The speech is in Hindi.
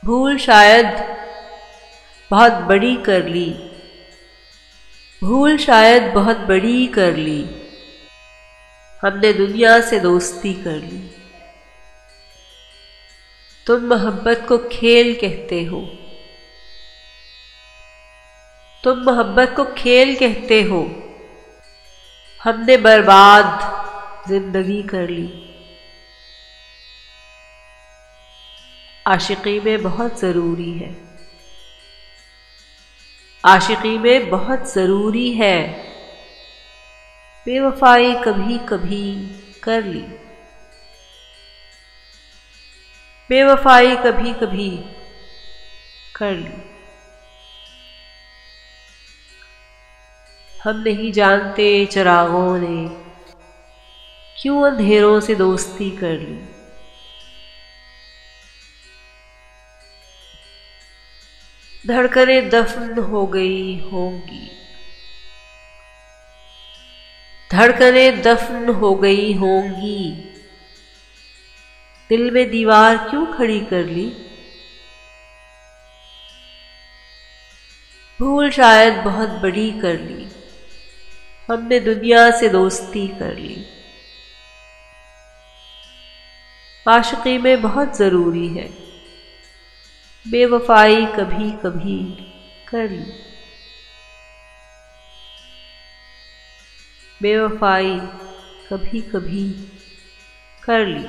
भूल शायद बहुत बड़ी कर ली, भूल शायद बहुत बड़ी कर ली, हमने दुनिया से दोस्ती कर ली। तुम मोहब्बत को खेल कहते हो, तुम मोहब्बत को खेल कहते हो, हमने बर्बाद जिंदगी कर ली। आशिकी में बहुत ज़रूरी है, आशिकी में बहुत ज़रूरी है, बेवफाई कभी कभी कर ली, बेवफाई कभी कभी कर ली। हम नहीं जानते चिरागों ने क्यों अंधेरों से दोस्ती कर ली। धड़कनें दफन हो गई होंगी, धड़कनें दफन हो गई होंगी, दिल में दीवार क्यों खड़ी कर ली। भूल शायद बहुत बड़ी कर ली, हमने दुनिया से दोस्ती कर ली। आशिकी में बहुत ज़रूरी है, बेवफाई कभी कभी कर ली, बेवफाई कभी कभी कर ली।